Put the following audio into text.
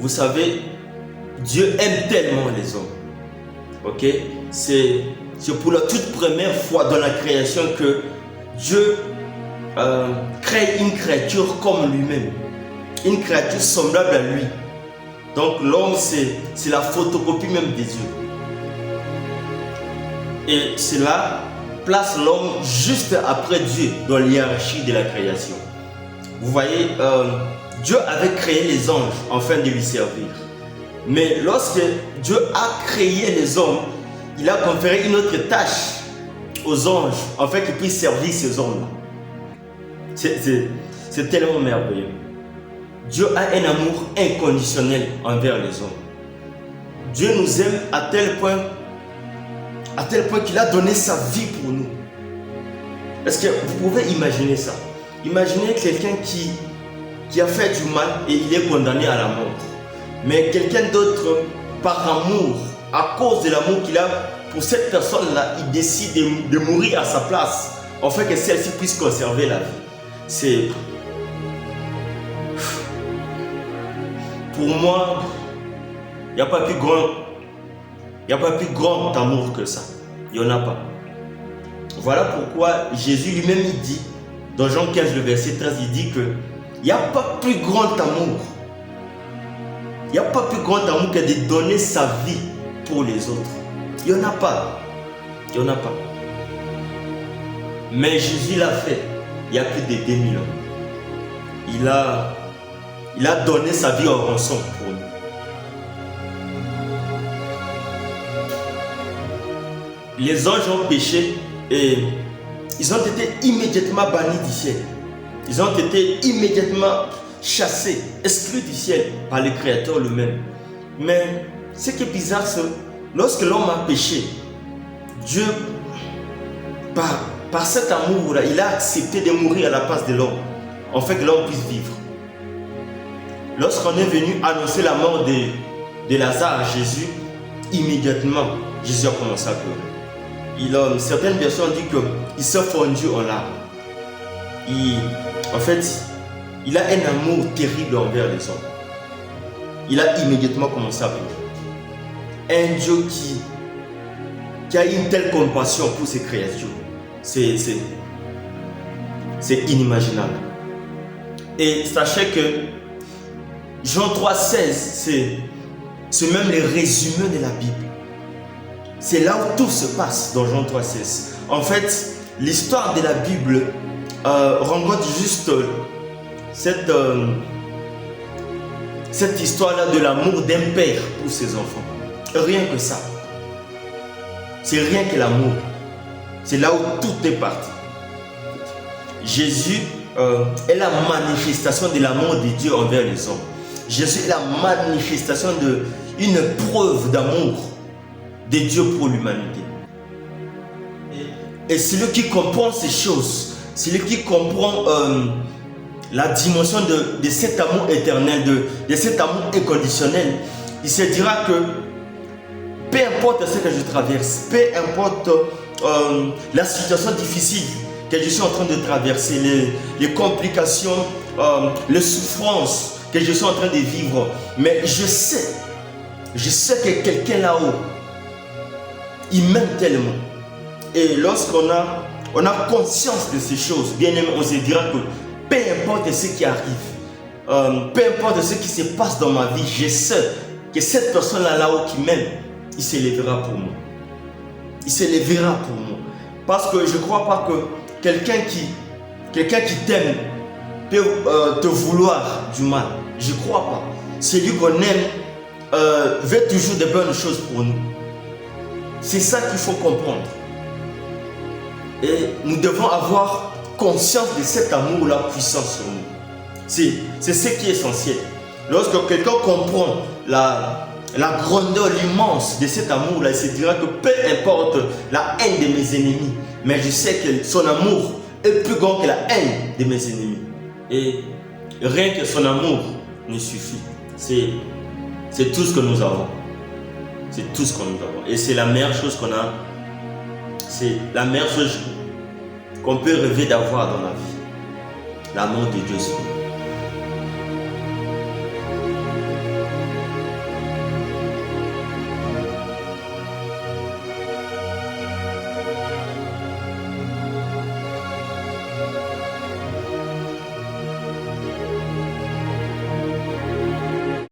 vous savez, Dieu aime tellement les hommes. Ok? C'est pour la toute première fois dans la création que Dieu crée une créature comme lui-même. Une créature semblable à lui. Donc l'homme, c'est la photocopie même des dieux. Et cela place l'homme juste après Dieu dans l'hiérarchie de la création. Vous voyez, Dieu avait créé les anges afin de lui servir. Mais lorsque Dieu a créé les hommes, il a conféré une autre tâche aux anges afin qu'ils puissent servir ces hommes-là. C'est tellement merveilleux. Dieu a un amour inconditionnel envers les hommes. Dieu nous aime à tel point qu'il a donné sa vie pour nous. Est-ce que vous pouvez imaginer ça? Imaginez quelqu'un qui a fait du mal et il est condamné à la mort. Mais quelqu'un d'autre, par amour, à cause de l'amour qu'il a pour cette personne-là, il décide de mourir à sa place, afin que celle-ci puisse conserver la vie. Pour moi, il n'y a pas plus grand amour que ça. Il n'y en a pas. Voilà pourquoi Jésus lui-même il dit, dans Jean 15, le verset 13, il dit que il n'y a pas plus grand amour. Il n'y a pas plus grand amour que de donner sa vie pour les autres. Il n'y en a pas. Il n'y en a pas. Mais Jésus l'a fait il y a plus de 2000 ans. Il a donné sa vie en rançon pour nous. Les anges ont péché et ils ont été immédiatement bannis du ciel. Ils ont été immédiatement chassés, exclus du ciel par le Créateur lui-même. Mais ce qui est bizarre, c'est lorsque l'homme a péché, Dieu, par cet amour-là, il a accepté de mourir à la place de l'homme, afin que l'homme puisse vivre. Lorsqu'on est venu annoncer la mort de Lazare à Jésus, immédiatement, Jésus a commencé à pleurer. Certaines versions disent qu'il s'est fondu en larmes. En fait, il a un amour terrible envers les hommes. Il a immédiatement commencé à pleurer. Un Dieu qui a une telle compassion pour ses créatures, c'est inimaginable. Et sachez que Jean 3,16, c'est même le résumé de la Bible. C'est là où tout se passe dans Jean 3,16. En fait, l'histoire de la Bible rencontre juste cette histoire-là de l'amour d'un père pour ses enfants. Rien que ça. C'est rien que l'amour. C'est là où tout est parti. Jésus est la manifestation de l'amour de Dieu envers les hommes. Jésus est la manifestation d'une preuve d'amour de Dieu pour l'humanité. Et celui qui comprend ces choses, celui qui comprend la dimension de cet amour éternel, de cet amour inconditionnel, il se dira que peu importe ce que je traverse, peu importe la situation difficile que je suis en train de traverser, les complications, les souffrances que je suis en train de vivre, mais je sais que quelqu'un là-haut, il m'aime tellement. Et lorsqu'on a conscience de ces choses, bien aimé, on se dira que peu importe ce qui arrive, peu importe ce qui se passe dans ma vie, je sais que cette personne-là là-haut qui m'aime, il s'élèvera pour moi. Il s'élèvera pour moi. Parce que je ne crois pas que quelqu'un qui t'aime peut te vouloir du mal. Je ne crois pas. Celui qu'on aime veut toujours de bonnes choses pour nous. C'est ça qu'il faut comprendre. Et nous devons avoir conscience de cet amour-là puissant sur nous. C'est ce qui est essentiel. Lorsque quelqu'un comprend la grandeur, l'immense de cet amour-là, il se dira que peu importe la haine de mes ennemis, mais je sais que son amour est plus grand que la haine de mes ennemis. Et rien que son amour nous suffit. C'est tout ce que nous avons. C'est tout ce que nous avons. Et c'est la meilleure chose qu'on a. C'est la meilleure chose qu'on peut rêver d'avoir dans la vie. L'amour de Dieu sur nous.